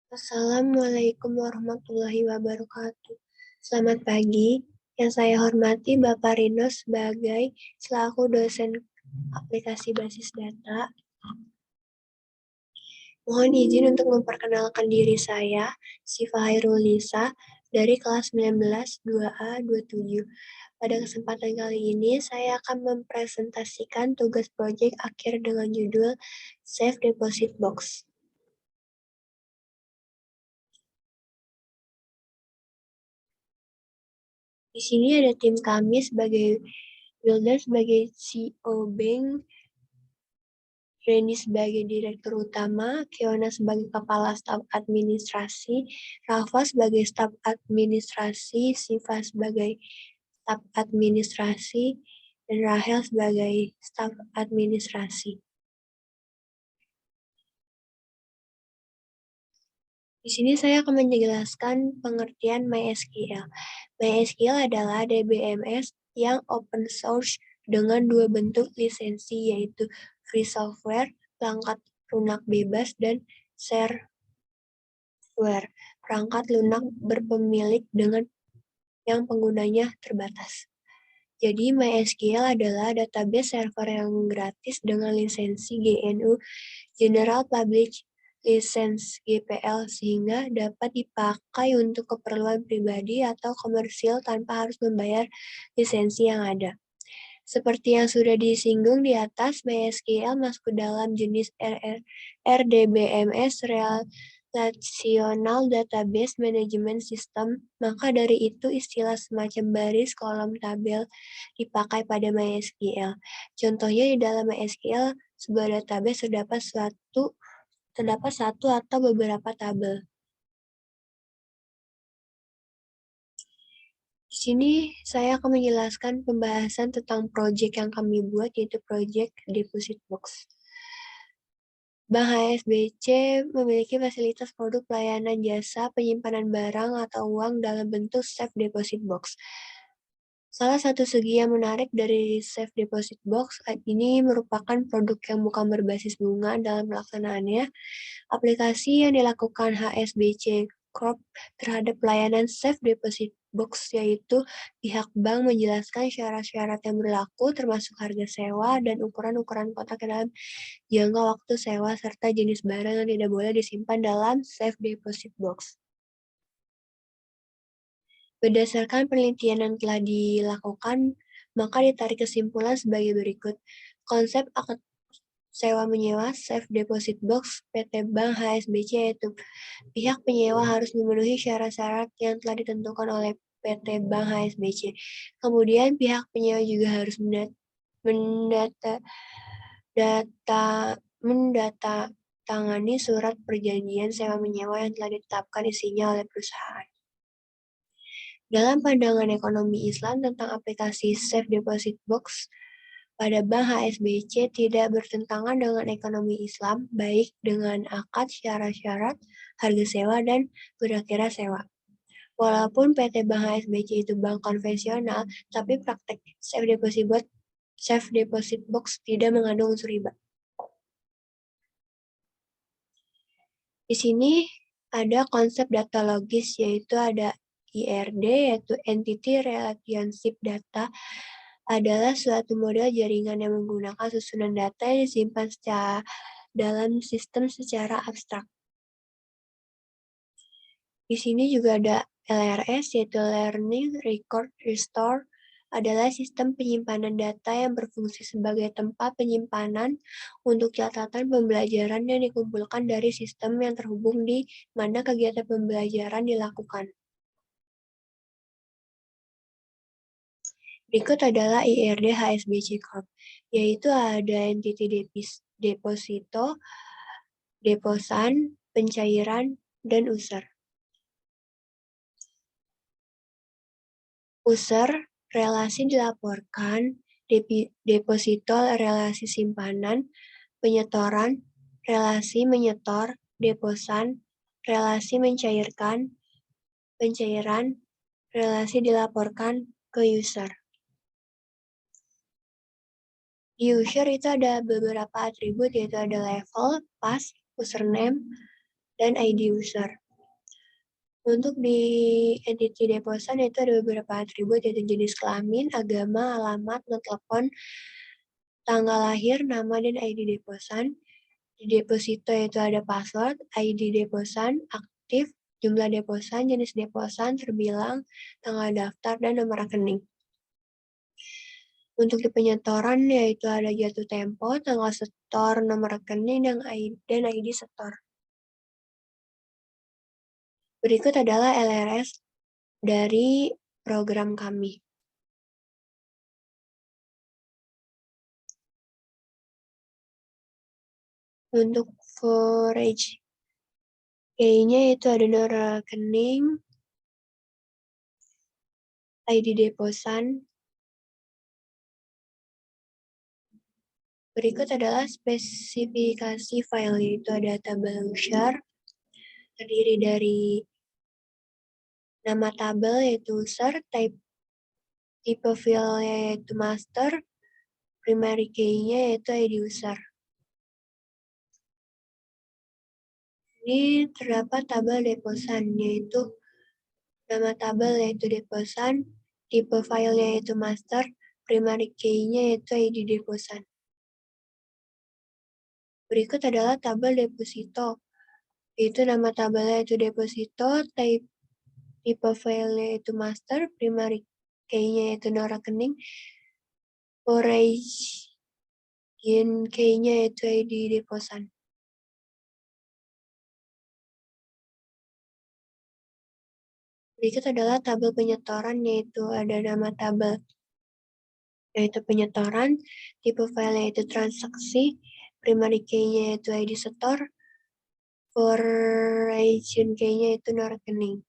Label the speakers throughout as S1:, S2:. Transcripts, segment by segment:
S1: Assalamualaikum warahmatullahi wabarakatuh. Selamat pagi. Yang saya hormati Bapak Rino sebagai selaku dosen aplikasi basis data. Mohon izin untuk memperkenalkan diri saya, Sifa Hairulisa, dari kelas 19 2A 27. Pada kesempatan kali ini, saya akan mempresentasikan tugas proyek akhir dengan judul Safe Deposit Box. Di sini ada tim kami sebagai Wildan sebagai CEO Bank, Reni sebagai Direktur Utama, Kiona sebagai Kepala Staf Administrasi, Rafa sebagai Staf Administrasi, Siva sebagai Staf Administrasi, dan Rahel sebagai Staf Administrasi. Di sini saya akan menjelaskan pengertian MySQL. MySQL adalah DBMS yang open source dengan dua bentuk lisensi, yaitu free software, perangkat lunak bebas, dan shareware, perangkat lunak berpemilik dengan yang penggunanya terbatas. Jadi MySQL adalah database server yang gratis dengan lisensi GNU General Public License GPL sehingga dapat dipakai untuk keperluan pribadi atau komersil tanpa harus membayar lisensi yang ada. Seperti yang sudah disinggung di atas, MySQL masuk ke dalam jenis RDBMS Relational Database Management System, maka dari itu istilah semacam baris kolom tabel dipakai pada MySQL. Contohnya di dalam MySQL, sebuah database terdapat satu atau beberapa tabel. Di sini saya akan menjelaskan pembahasan tentang proyek yang kami buat, yaitu proyek Deposit Box. Bank HSBC memiliki fasilitas produk pelayanan jasa penyimpanan barang atau uang dalam bentuk Safe Deposit Box. Salah satu segi yang menarik dari Safe Deposit Box ini merupakan produk yang bukan berbasis bunga dalam pelaksanaannya. Aplikasi yang dilakukan HSBC Corp terhadap pelayanan Safe Deposit Box yaitu pihak bank menjelaskan syarat-syarat yang berlaku termasuk harga sewa dan ukuran-ukuran kotak dalam jangka waktu sewa serta jenis barang yang tidak boleh disimpan dalam Safe Deposit Box. Berdasarkan penelitian yang telah dilakukan, maka ditarik kesimpulan sebagai berikut. Konsep akad sewa-menyewa Safe Deposit Box PT Bank HSBC yaitu pihak penyewa harus memenuhi syarat-syarat yang telah ditentukan oleh PT Bank HSBC. Kemudian pihak penyewa juga harus mendatangani surat perjanjian sewa-menyewa yang telah ditetapkan isinya oleh perusahaan. Dalam pandangan ekonomi Islam tentang aplikasi Safe Deposit Box pada Bank HSBC tidak bertentangan dengan ekonomi Islam, baik dengan akad, syarat-syarat, harga sewa, dan kira-kira sewa. Walaupun PT Bank HSBC itu bank konvensional, tapi praktek Safe Deposit Box tidak mengandung unsur riba. Di sini ada konsep data logis, yaitu ada IRD, yaitu Entity Relationship Data, adalah suatu model jaringan yang menggunakan susunan data yang disimpan dalam sistem secara abstrak. Di sini juga ada LRS, yaitu Learning Record Restore, adalah sistem penyimpanan data yang berfungsi sebagai tempat penyimpanan untuk catatan pembelajaran yang dikumpulkan dari sistem yang terhubung di mana kegiatan pembelajaran dilakukan. Berikut adalah IRD HSBC Corp, yaitu ada entity deposito, deposan, pencairan, dan user. User, relasi dilaporkan, deposito, relasi simpanan, penyetoran, relasi menyetor, deposan, relasi mencairkan, pencairan, relasi dilaporkan ke user. Di user itu ada beberapa atribut, yaitu ada level, pass, username, dan ID user. Untuk di entity deposan itu ada beberapa atribut yaitu jenis kelamin, agama, alamat, nomor telepon, tanggal lahir, nama, dan ID deposan. Di deposito itu ada password, ID deposan, aktif, jumlah deposan, jenis deposan, terbilang, tanggal daftar, dan nomor rekening. Untuk di penyetoran yaitu ada jatuh tempo, tanggal setor, nomor rekening, dan ID setor. Berikut adalah LRS dari program kami. Untuk forage key-nya itu ada nomor rekening, ID deposan. Berikut adalah spesifikasi file, yaitu ada tabel user, terdiri dari nama tabel yaitu user, tipe file yaitu master, primary key-nya yaitu ID user. Ini terdapat tabel deposan, yaitu nama tabel yaitu deposan, tipe file yaitu master, primary key-nya yaitu ID deposan. Berikut adalah tabel deposito, yaitu nama tabelnya yaitu deposito, tipe file yaitu master, primary key-nya yaitu nomor rekening, origin key-nya yaitu ID deposan. Berikut adalah tabel penyetoran, yaitu ada nama tabel yaitu penyetoran, tipe file yaitu transaksi, primary key-nya yaitu ID setor, origin key-nya yaitu nomor rekening.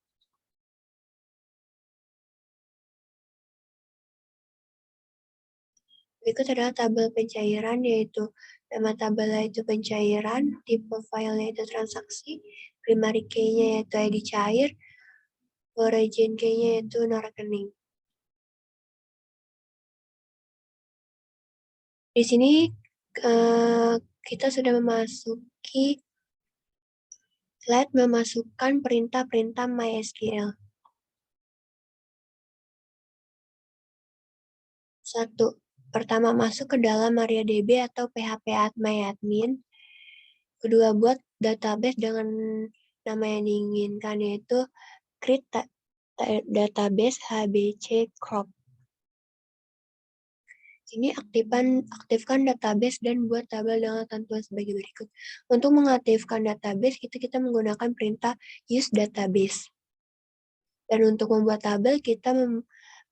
S1: Berikut adalah tabel pencairan, yaitu nama tabel yaitu pencairan, tipe file yaitu transaksi, primary key-nya yaitu ID cair, origin key-nya yaitu nomor rekening. Di sini kita sudah memasuki slide memasukkan perintah-perintah MySQL. 1. Pertama, masuk ke dalam MariaDB atau php.myadmin. Kedua, buat database dengan nama yang diinginkan, yaitu create database HBC crop. Sini aktifkan database dan buat tabel dengan ketentuan sebagai berikut. Untuk mengaktifkan database, kita menggunakan perintah use database. Dan untuk membuat tabel, kita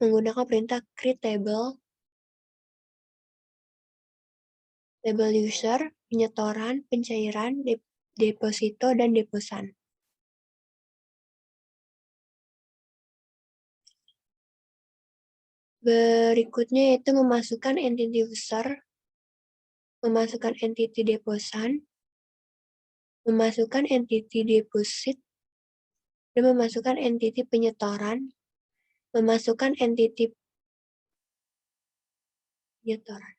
S1: menggunakan perintah create table, label user, penyetoran, pencairan, deposito, dan deposan. Berikutnya yaitu memasukkan entity user, memasukkan entity deposan, memasukkan entity deposit, dan memasukkan entity penyetoran, memasukkan entity penyetoran.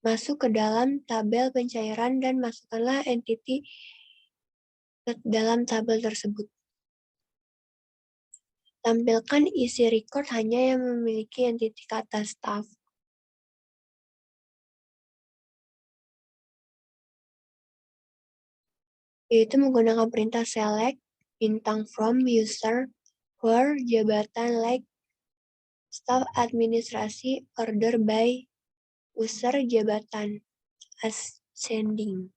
S1: Masuk ke dalam tabel pencairan dan masukkanlah entity ke dalam tabel tersebut. Tampilkan isi record hanya yang memiliki entity kata staff. Yaitu menggunakan perintah select, bintang from, user, where, jabatan, like, staff administrasi, order by, user, jabatan, ascending.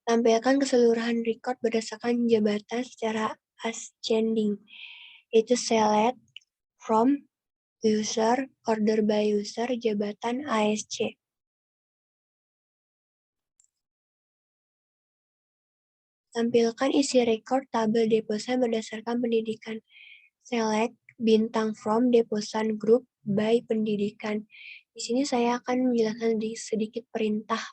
S1: Tampilkan keseluruhan record berdasarkan jabatan secara ascending, yaitu select, from, user, order by user, jabatan, ASC. Tampilkan isi record tabel deposan berdasarkan pendidikan. Select, bintang from, deposan group, by pendidikan. Di sini saya akan menjelaskan sedikit perintahnya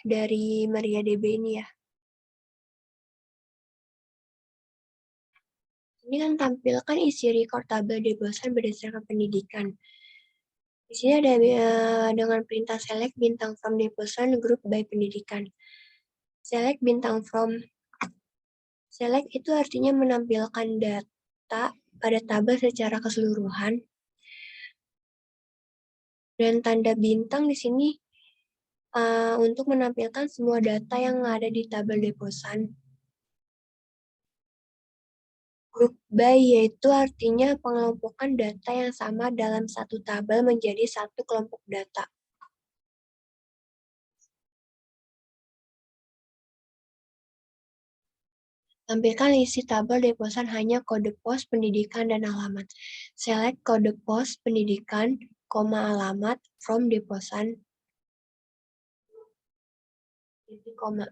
S1: dari MariaDB ini ya. Ini kan tampilkan isi record tabel deposan berdasarkan pendidikan. Di sini ada dengan perintah select bintang from deposan group by pendidikan. Select bintang from. Select itu artinya menampilkan data pada tabel secara keseluruhan. Dan tanda bintang di sini untuk menampilkan semua data yang ada di tabel deposan. Group by yaitu artinya pengelompokan data yang sama dalam satu tabel menjadi satu kelompok data. Tampilkan isi tabel deposan hanya kode pos, pendidikan, dan alamat. Select kode pos, pendidikan, alamat from deposan, titik koma.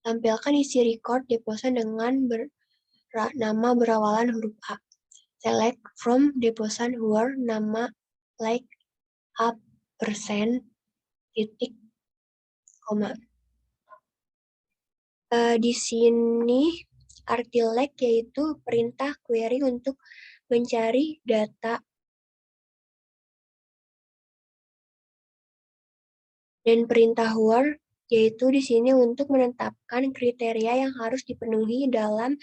S1: Tampilkan isi record deposan dengan nama berawalan huruf A. Select from deposan where nama like A persen, titik koma. Di sini arti like yaitu perintah query untuk mencari data dan perintah where yaitu di sini untuk menetapkan kriteria yang harus dipenuhi dalam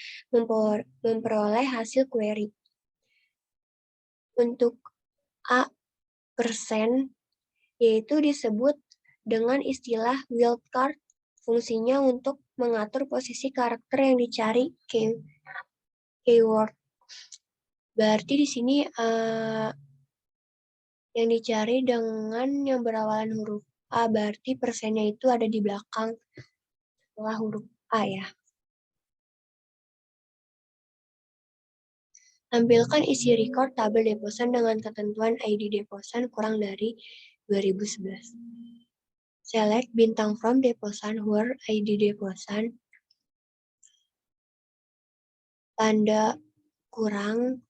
S1: memperoleh hasil query. Untuk A persen yaitu disebut dengan istilah wildcard, fungsinya untuk mengatur posisi karakter yang dicari keyword. Berarti di sini yang dicari dengan yang berawalan huruf A, berarti persennya itu ada di belakang setelah huruf A ya. Tampilkan isi record tabel deposan dengan ketentuan ID deposan kurang dari 2011. Select bintang from deposan where ID deposan tanda kurang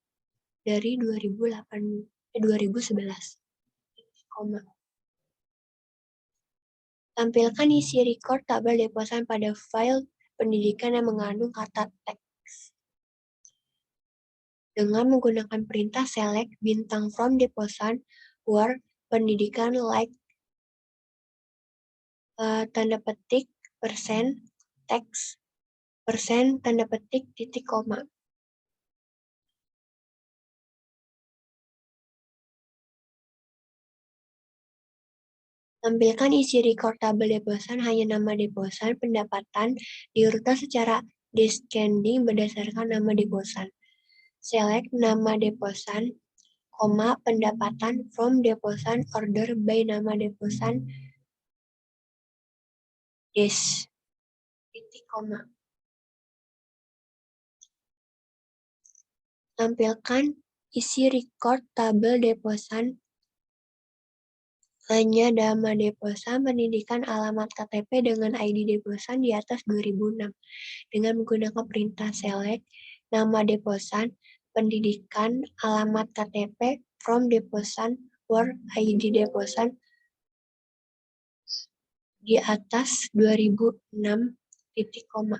S1: dari 2011. Tampilkan isi record tabel deposan pada file pendidikan yang mengandung kata teks. Dengan menggunakan perintah select bintang from deposan where pendidikan like tanda petik persen teks persen tanda petik titik koma. Tampilkan isi record tabel deposan hanya nama deposan pendapatan diurutan secara descending berdasarkan nama deposan. Select nama deposan, pendapatan from deposan order by nama deposan des, titik koma. Tampilkan isi record tabel deposan hanya nama deposan, pendidikan, alamat KTP dengan ID deposan di atas 2006 dengan menggunakan perintah select nama deposan, pendidikan, alamat KTP from deposan where ID deposan di atas 2006 titik koma.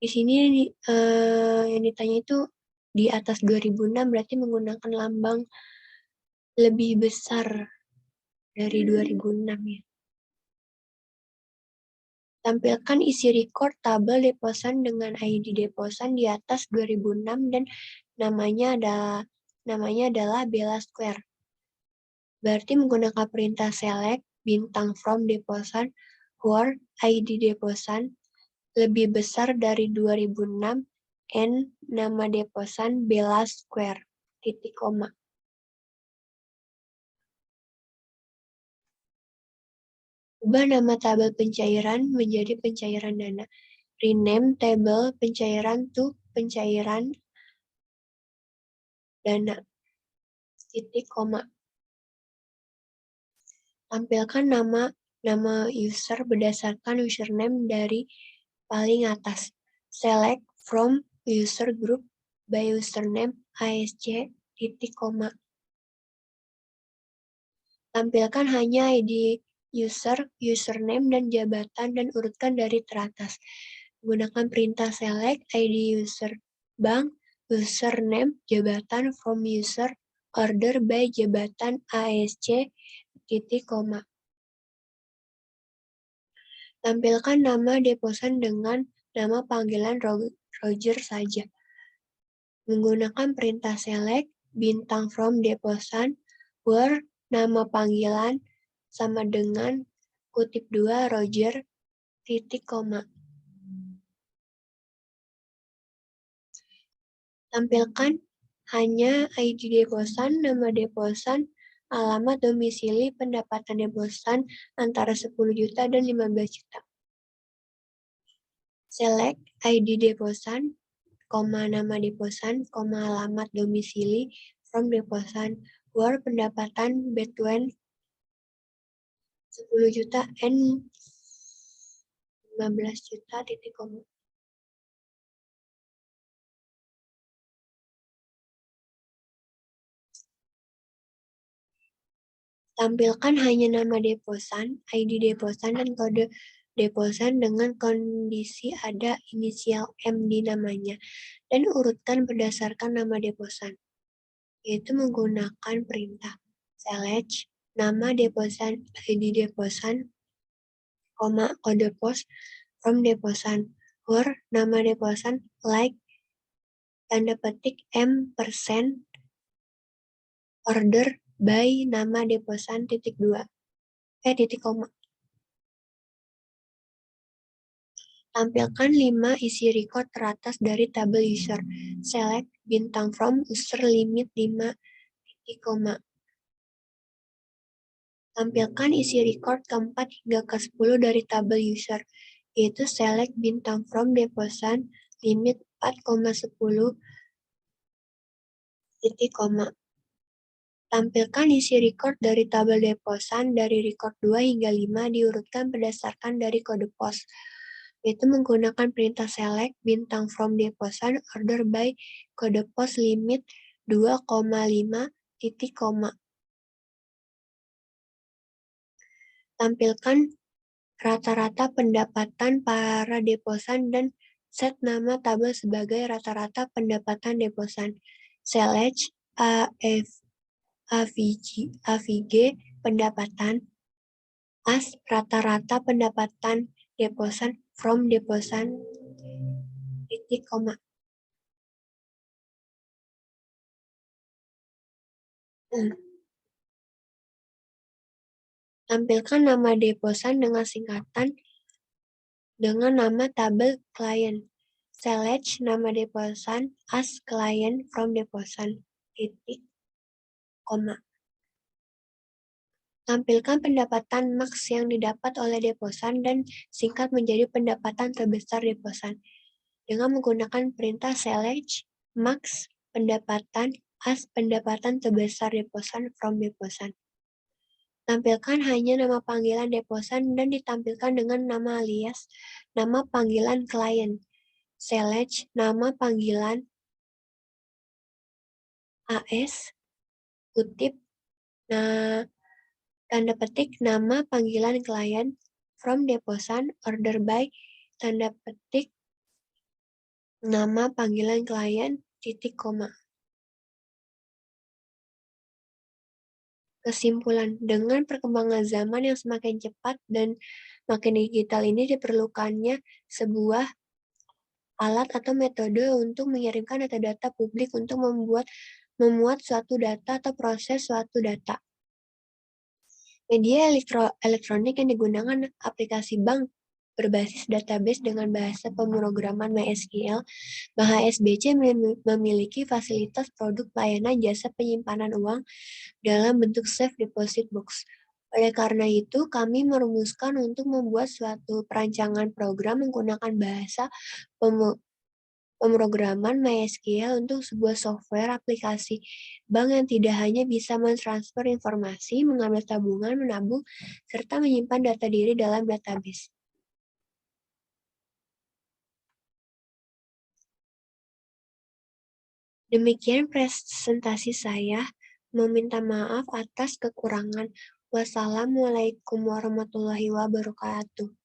S1: Di sini yang ditanya itu di atas 2006 berarti menggunakan lambang lebih besar dari 2006 ya. Tampilkan isi record tabel deposan dengan ID deposan di atas 2006 dan namanya adalah Bella Square. Berarti menggunakan perintah select bintang from deposan where ID deposan lebih besar dari 2006 and nama deposan Bella Square, titik koma. Ubah nama tabel pencairan menjadi pencairan dana. Rename tabel pencairan to pencairan dana, titik koma. Tampilkan nama user berdasarkan username dari paling atas. Select from user group by username ASC, titik koma. Tampilkan hanya ID user, username, dan jabatan, dan urutkan dari teratas. Gunakan perintah select ID user bank, username, jabatan, from user, order by jabatan ASC, titik, koma. Tampilkan nama deposan dengan nama panggilan Roger saja. Menggunakan perintah select, bintang from deposan, where nama panggilan sama dengan kutip 2 Roger, titik, koma. Tampilkan hanya ID deposan, nama deposan, alamat domisili, pendapatan deposan antara 10 juta dan 15 juta. Select ID deposan, nama deposan, alamat domisili, from deposan, where pendapatan between 10 juta and 15 juta, titik, koma. Tampilkan hanya nama deposan, ID deposan, dan kode deposan dengan kondisi ada inisial M di namanya, dan urutkan berdasarkan nama deposan, yaitu menggunakan perintah select, nama deposan, ID deposan, kode pos, from deposan, where nama deposan, like, tanda petik M%, order by nama deposan, titik 2, titik, koma. Tampilkan 5 isi record teratas dari tabel user. Select bintang from user limit 5, titik, koma. Tampilkan isi record keempat hingga ke-10 dari tabel user, yaitu select bintang from deposan limit 4,10, titik, koma. Tampilkan isi record dari tabel deposan dari record 2 hingga 5 diurutkan berdasarkan dari kode pos, yaitu menggunakan perintah select bintang from deposan order by kode pos limit 2,5, titik, koma. Tampilkan rata-rata pendapatan para deposan dan set nama tabel sebagai rata-rata pendapatan deposan. Select AVG pendapatan as rata-rata pendapatan deposan from deposan, titik, koma. Tampilkan nama deposan dengan singkatan dengan nama tabel klien. Select nama deposan as client from deposan, titik, koma. Tampilkan pendapatan max yang didapat oleh deposan dan singkat menjadi pendapatan terbesar deposan dengan menggunakan perintah select max pendapatan as pendapatan terbesar deposan from deposan. Tampilkan hanya nama panggilan deposan dan ditampilkan dengan nama alias nama panggilan klien. Select nama panggilan AS, kutip, tanda petik nama panggilan klien from deposan order by, tanda petik nama panggilan klien, titik, koma. Kesimpulan, dengan perkembangan zaman yang semakin cepat dan makin digital ini diperlukannya sebuah alat atau metode untuk mengirimkan data-data publik untuk memuat suatu data atau proses suatu data. Media elektronik yang digunakan aplikasi bank berbasis database dengan bahasa pemrograman MySQL, Bank HSBC memiliki fasilitas produk layanan jasa penyimpanan uang dalam bentuk safe deposit box. Oleh karena itu, kami merumuskan untuk membuat suatu perancangan program menggunakan bahasa pemrograman MySQL untuk sebuah software aplikasi bank yang tidak hanya bisa mentransfer informasi, mengambil tabungan, menabung, serta menyimpan data diri dalam database. Demikian presentasi saya. Meminta maaf atas kekurangan Wassalamualaikum warahmatullahi wabarakatuh.